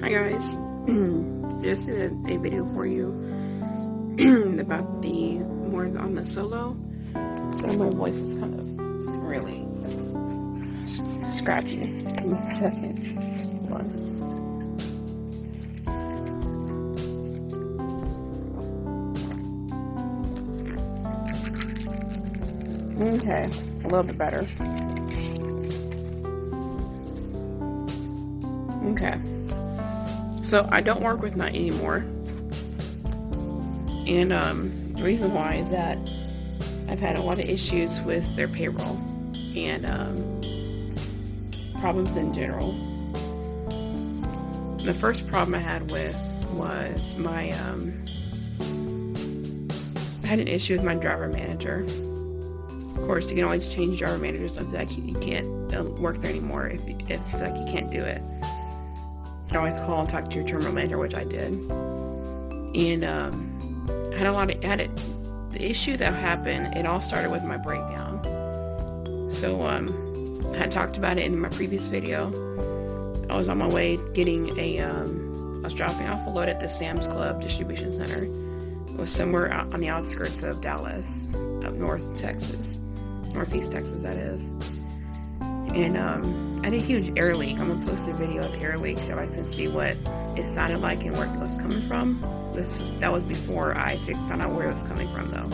Hi guys, just did a video for you about the more on the solo. So my voice is kind of really scratchy. Give me a second. Hold on. Okay, a little bit better. Okay. So I don't work with Night anymore, and the reason why is that I've had a lot of issues with their payroll and problems in general. The first problem I had with was my I had an issue with my driver manager. Of course, you can always change driver managers, so like you can't work there anymore if like you can't do it. You can always call and talk to your terminal manager, which I did. And the issue that happened, it all started with my breakdown. So I had talked about it in my previous video. I was on my way getting I was dropping off a load at the Sam's Club distribution center. It was somewhere out on the outskirts of Dallas, up northeast Texas that is. And I had a huge air leak. I'm going to post a video of the air leak so I can see what it sounded like and where it was coming from. That was before I found out where it was coming from, though.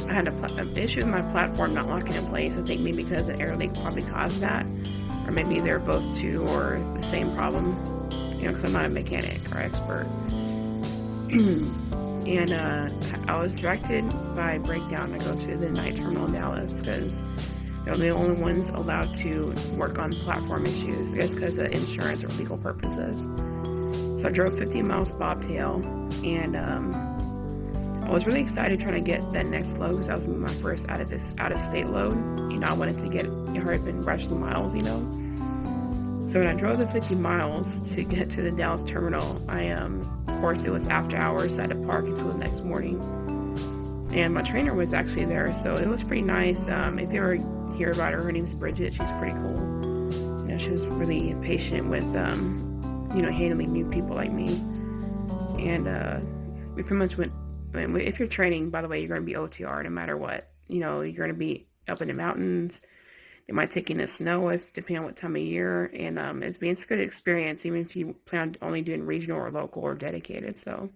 I had an issue with my platform not locking in place. I think maybe because the air leak probably caused that. Or maybe they're both two or the same problem. Because I'm not a mechanic or expert. And I was directed by breakdown to go to the night terminal in Dallas because they're the only ones allowed to work on platform issues, I guess because of insurance or legal purposes. So I drove 15 miles bobtail, and I was really excited trying to get that next load because that was my first out-of-state load. I wanted to get hurry up and rush the miles, So when I drove the 50 miles to get to the Dallas terminal, of course, it was after hours, so I had to park until the next morning. And my trainer was actually there, so it was pretty nice. If you ever hear about her name's Bridget. She's pretty cool. She was really patient with, handling new people like me. And we pretty much went, if you're training, by the way, you're going to be OTR no matter what. You're going to be up in the mountains. They might take you in the snow, depending on what time of year. And it's a good experience, even if you plan on only doing regional or local or dedicated. So.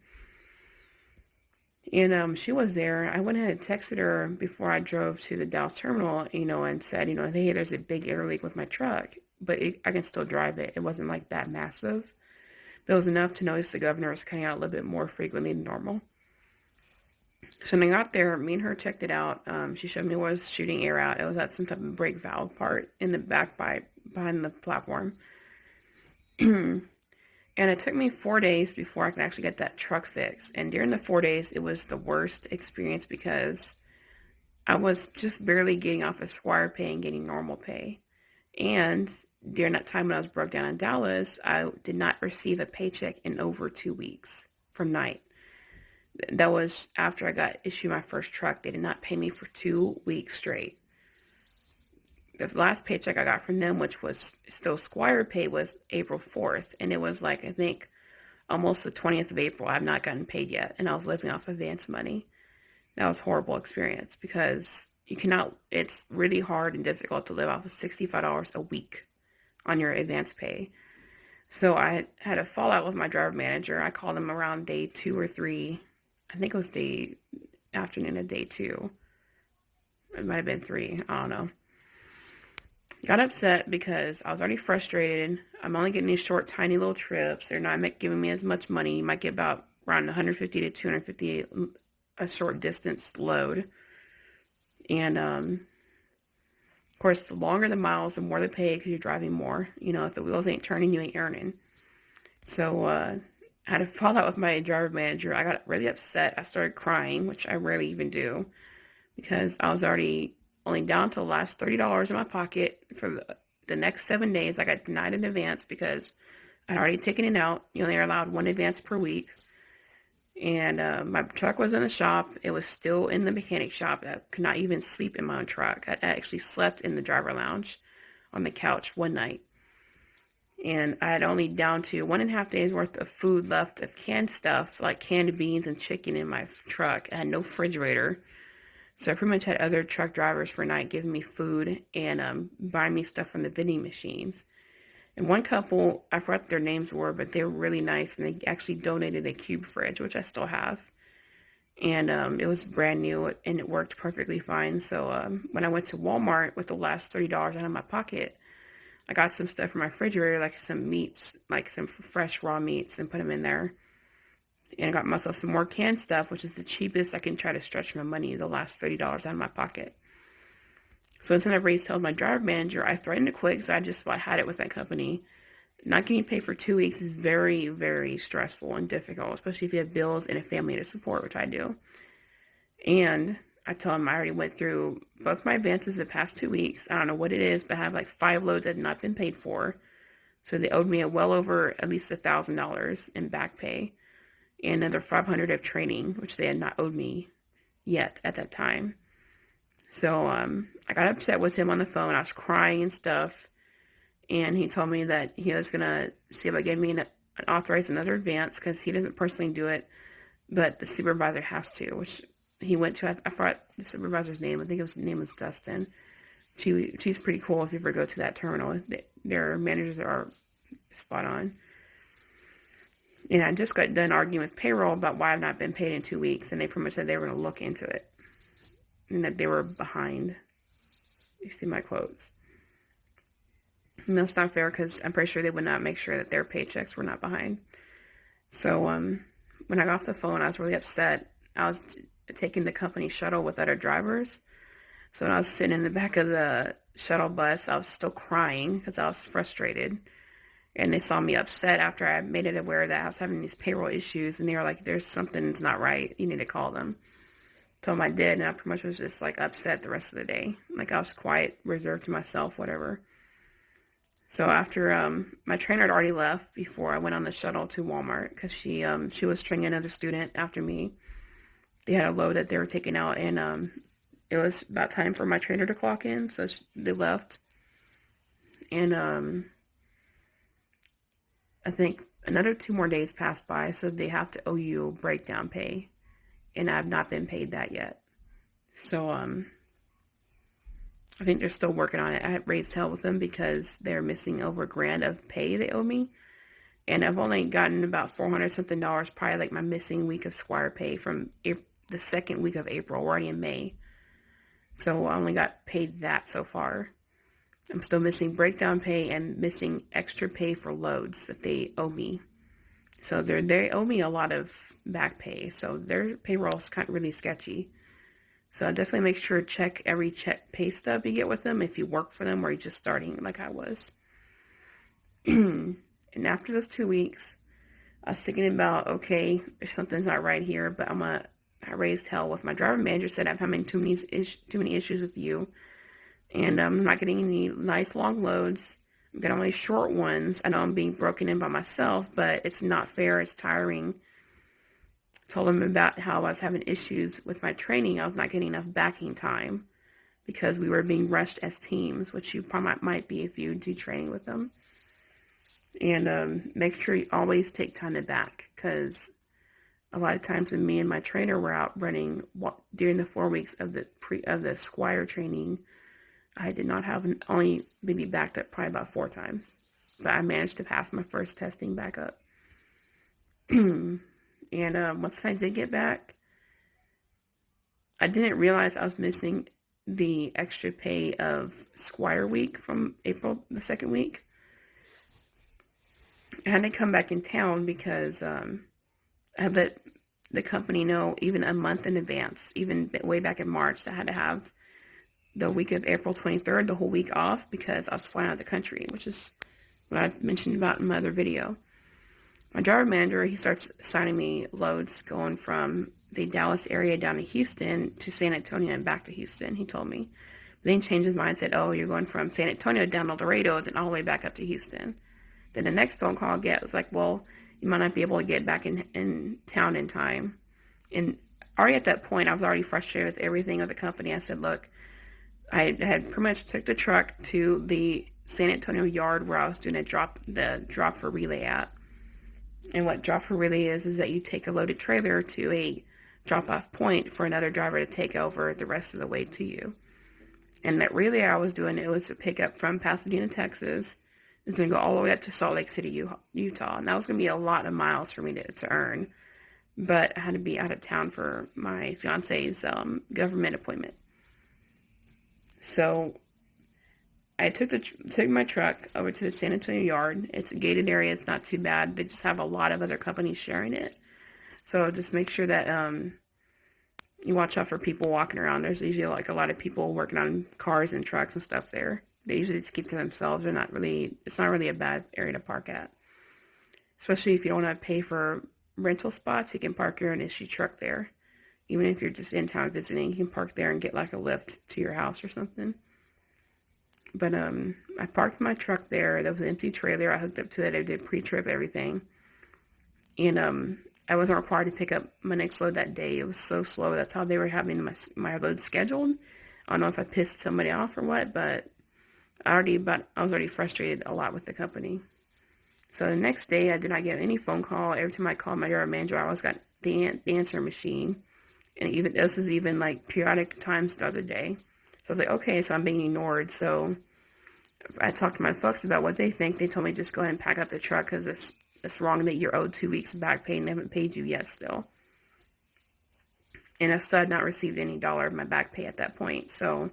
And she was there. I went ahead and texted her before I drove to the Dallas terminal, and said, hey, there's a big air leak with my truck, but I can still drive it. It wasn't like that massive. But it was enough to notice the governor was cutting out a little bit more frequently than normal. So when I got there, me and her checked it out. She showed me what was shooting air out. It was at some type of brake valve part in the back behind the platform. And it took me 4 days before I could actually get that truck fixed. And during the 4 days, it was the worst experience because I was just barely getting off of Squire pay and getting normal pay. And during that time when I was broke down in Dallas, I did not receive a paycheck in over 2 weeks from Night. That was after I got issued my first truck. They did not pay me for 2 weeks straight. The last paycheck I got from them, which was still Squire pay, was April 4th. And it was I think, almost the 20th of April. I've not gotten paid yet. And I was living off advance money. That was a horrible experience because it's really hard and difficult to live off of $65 a week on your advance pay. So I had a fallout with my driver manager. I called him around day 2 or 3. I think it was afternoon of day 2. It might have been 3. I don't know. Got upset because I was already frustrated. I'm only getting these short, tiny little trips. They're not giving me as much money. You might get about around 150 to 250 a short distance load. And, of course, the longer the miles, the more the pay because you're driving more. If the wheels ain't turning, you ain't earning. So, I had a fallout with my driver manager. I got really upset. I started crying, which I rarely even do, because I was already only down to the last $30 in my pocket for the next 7 days. I got denied in advance because I'd already taken it out. You only are allowed one advance per week. And my truck was in the shop. It was still in the mechanic shop. I could not even sleep in my own truck. I actually slept in the driver lounge on the couch one night. And I had only down to 1.5 days worth of food left of canned stuff, like canned beans and chicken in my truck. I had no refrigerator. So I pretty much had other truck drivers for night giving me food and buying me stuff from the vending machines. And one couple, I forgot what their names were, but they were really nice, and they actually donated a cube fridge, which I still have. And it was brand new, and it worked perfectly fine. So when I went to Walmart with the last $30 out of my pocket, I got some stuff from my refrigerator, like some meats, like some fresh raw meats, and put them in there. And I got myself some more canned stuff, which is the cheapest I can try to stretch my money, the last $30 out of my pocket. So instead of raised hell with my driver manager, I threatened to quit because I just had it with that company. Not getting paid for 2 weeks is very, very stressful and difficult, especially if you have bills and a family to support, which I do. And I told them I already went through both my advances the past 2 weeks. I don't know what it is, but I have like 5 loads that have not been paid for. So they owed me well over at least $1,000 in back pay and another $500 of training, which they had not owed me yet at that time. So I got upset with him on the phone. I was crying and stuff. And he told me that he was going to see if I gave me an authorize another advance because he doesn't personally do it, but the supervisor has to, which he went to. I forgot the supervisor's name. I think his name was Dustin. She's pretty cool if you ever go to that terminal. Their managers are spot on. And I just got done arguing with payroll about why I've not been paid in 2 weeks, and they pretty much said they were going to look into it and that they were behind. You see my quotes. And that's not fair because I'm pretty sure they would not make sure that their paychecks were not behind. So when I got off the phone, I was really upset. I was taking the company shuttle with other drivers. So when I was sitting in the back of the shuttle bus, I was still crying because I was frustrated. And they saw me upset after I made it aware that I was having these payroll issues. And they were like, there's something's not right. You need to call them. Told them I did. And I pretty much was just like upset the rest of the day. Like I was quiet, reserved to myself, whatever. So after my trainer had already left before I went on the shuttle to Walmart because she was training another student after me. They had a load that they were taking out, and it was about time for my trainer to clock in, so they left. And I think another 2 more days passed by, so they have to owe you breakdown pay, and I've not been paid that yet. So I think they're still working on it. I had raised hell with them because they're missing over $1,000 of pay they owe me. And I've only gotten about $400 something, probably like my missing week of Squire pay from the second week of April. We're already in May. So I only got paid that so far. I'm still missing breakdown pay and missing extra pay for loads that they owe me. So they owe me a lot of back pay. So their payroll's kind of really sketchy. So definitely make sure to check every pay stub you get with them if you work for them or you're just starting like I was. And after those 2 weeks, I was thinking about, okay, there's something's not right here, but I raised hell with my driver manager, said I'm having too many issues with you, and I'm not getting any nice long loads. I'm getting only short ones. I know I'm being broken in by myself, but it's not fair. It's tiring. Told him about how I was having issues with my training. I was not getting enough backing time because we were being rushed as teams, which you probably might be if you do training with them. And make sure you always take time to back because a lot of times when me and my trainer were out running during the 4 weeks of the Squire training, I did not have only maybe backed up probably about 4 times, but I managed to pass my first testing back up. And once I did get back, I didn't realize I was missing the extra pay of Squire week from April, the second week. I had to come back in town because I had let the company know even a month in advance, even way back in March, I had to have the week of April 23rd, the whole week off because I was flying out of the country, which is what I mentioned about in my other video. My driver manager, he starts signing me loads going from the Dallas area down to Houston to San Antonio and back to Houston, he told me. But then he changed his mind and said, oh, you're going from San Antonio down to Laredo, then all the way back up to Houston. Then the next phone call I get was like, well, you might not be able to get back in town in time. And already at that point, I was already frustrated with everything of the company. I said, look, I had pretty much took the truck to the San Antonio yard where I was doing the drop for relay at. And what drop for relay is that you take a loaded trailer to a drop off point for another driver to take over the rest of the way to you. And that relay I was doing, it was to pick up from Pasadena, Texas. It's going to go all the way up to Salt Lake City, Utah. And that was going to be a lot of miles for me to earn. But I had to be out of town for my fiance's government appointment. So I took my truck over to the San Antonio yard. It's a gated area. It's not too bad. They just have a lot of other companies sharing it. So just make sure that you watch out for people walking around. There's usually like a lot of people working on cars and trucks and stuff there. They usually just keep to themselves. It's not really a bad area to park at. Especially if you don't want to pay for rental spots, you can park your own issue truck there. Even if you're just in town visiting, you can park there and get like a lift to your house or something. But I parked my truck there. There was an empty trailer. I hooked up to it. I did pre-trip everything. And I wasn't required to pick up my next load that day. It was so slow. That's how they were having my load scheduled. I don't know if I pissed somebody off or what, but I was already frustrated a lot with the company. So the next day, I did not get any phone call. Every time I called my yard manager, I always got the answer machine. And this is even like periodic times the other day. So I was like, okay, so I'm being ignored. So I talked to my folks about what they think. They told me just go ahead and pack up the truck because it's wrong that you're owed 2 weeks back pay and they haven't paid you yet still. And I still had not received any dollar of my back pay at that point. So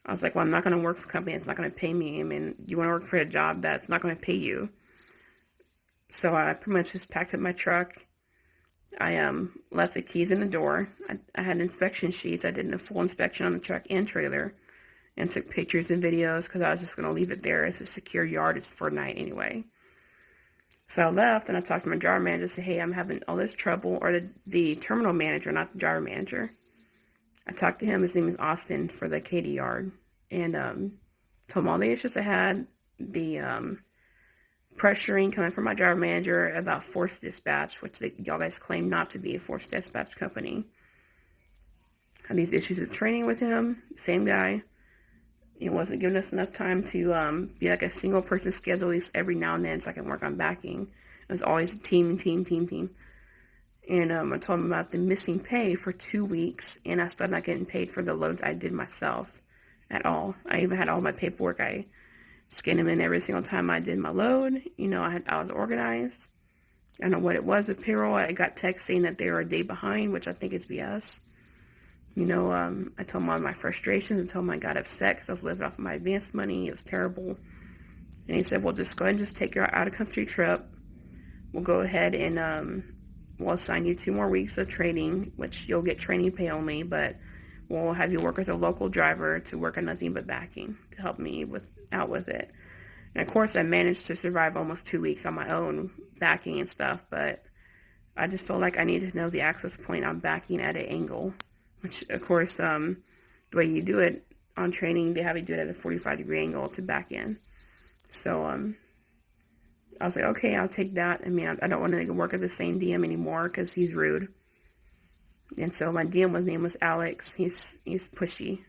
I was like, well, I'm not going to work for a company that's not going to pay me. I mean, you want to work for a job that's not going to pay you. So I pretty much just packed up my truck. I left the keys in the door. I had inspection sheets. I did a full inspection on the truck and trailer and took pictures and videos because I was just going to leave it there as a secure yard. It's for night anyway. So I left and I talked to my driver manager and said, hey, I'm having all this trouble, or the terminal manager, not the driver manager. I talked to him. His name is Austin for the Katy yard, and told him all the issues I had, the pressuring coming from my driver manager about forced dispatch, which y'all guys claim not to be a forced dispatch company. Had these issues with training with him, same guy. He wasn't giving us enough time to be like a single person schedule, at least every now and then, so I can work on backing. It was always a team. And I told him about the missing pay for 2 weeks, and I started not getting paid for the loads I did myself at all. I even had all my paperwork. I scanned them in every single time I did my load. I was organized. I don't know what it was with payroll. I got text saying that they were a day behind, which I think is BS. I told him all my frustrations. I told him I got upset because I was living off of my advance money. It was terrible. And he said, well, just go ahead and just take your out-of-country trip. We'll go ahead and we'll assign you 2 more weeks of training, which you'll get training pay only, but we'll have you work with a local driver to work on nothing but backing to help me out with it. And of course, I managed to survive almost 2 weeks on my own backing and stuff, but I just felt like I needed to know the access point I'm backing at an angle, which of course, the way you do it on training, they have you do it at a 45-degree angle to back in. So I was like, okay, I'll take that. I mean, I don't want to work with the same DM anymore because he's rude. And so my DM his name was Alex. He's pushy.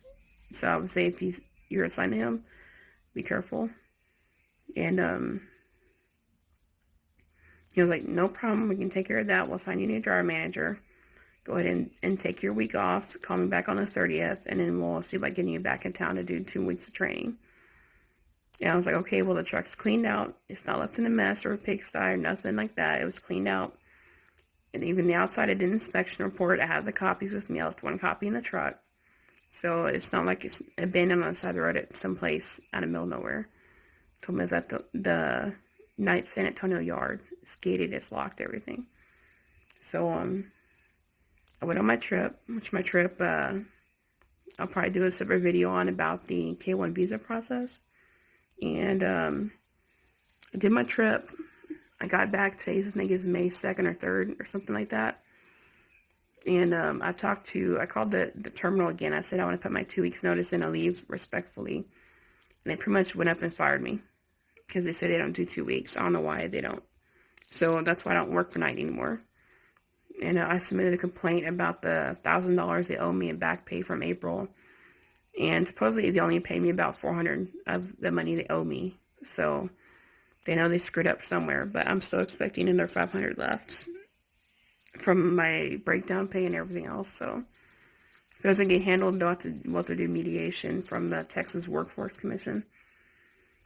So I would say if you're assigned to him, be careful. And he was like, no problem. We can take care of that. We'll assign you to a driver manager. Go ahead and take your week off. Call me back on the 30th. And then we'll see about getting you back in town to do 2 weeks of training. And I was like, okay, well, the truck's cleaned out. It's not left in a mess or a pigsty or nothing like that. It was cleaned out. And even the outside, I did an inspection report. I have the copies with me. I left 1 copy in the truck. So it's not like it's abandoned on the side of the road at some place out of the middle of nowhere. Told me it's at the night San Antonio yard. It's gated, it's locked, everything. So I went on my trip, I'll probably do a separate video on about the K1 visa process. And I did my trip. I got back today, I think it's May 2nd or 3rd or something like that. And I called the terminal again. I said I want to put my 2 weeks notice in. I'll leave respectfully. And they pretty much went up and fired me because they said they don't do 2 weeks. I don't know why they don't. So that's why I don't work for night anymore. And I submitted a complaint about the $1,000 they owe me in back pay from April. And supposedly they only paid me about $400 of the money they owe me. So they know they screwed up somewhere, but I'm still expecting another 500 left from my breakdown pay and everything else. So if it doesn't get handled, we'll have to do mediation from the Texas Workforce Commission.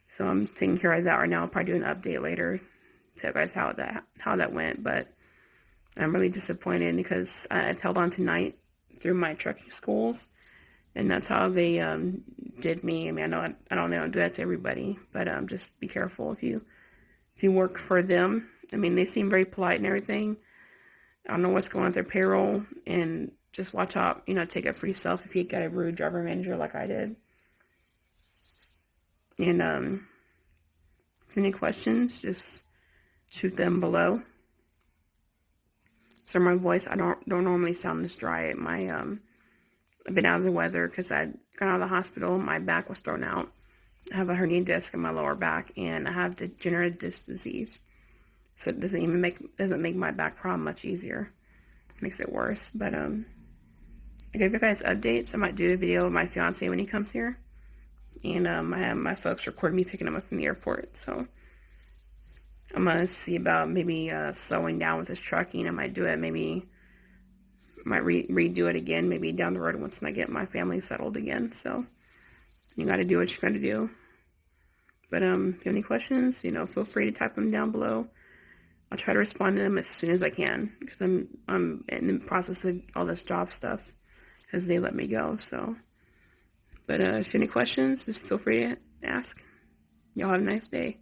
So I'm taking care of that right now. I'll probably do an update later to tell you guys how that went. But I'm really disappointed because I've held on tonight through my trucking schools, and that's how they did me. I mean, I don't do that to everybody, but just be careful if you work for them. I mean, they seem very polite and everything. I don't know what's going on with their payroll, and just watch out. Take it for yourself if you got a rude driver manager like I did. And if any questions, just shoot them below. So my voice, I don't normally sound this dry. I've been out of the weather because I got out of the hospital. My back was thrown out. I have a herniated disc in my lower back, and I have degenerative disc disease. So it doesn't make my back problem much easier. It makes it worse. But I give you guys updates. I might do a video of my fiance when he comes here. And I have my folks record me picking him up from the airport. So I'm going to see about maybe slowing down with this trucking. I might do it. Maybe might redo it again. Maybe down the road once I get my family settled again. So you got to do what you got to do. But if you have any questions, feel free to type them down below. I'll try to respond to them as soon as I can because I'm in the process of all this job stuff as they let me go. So. But if you have any questions, just feel free to ask. Y'all have a nice day.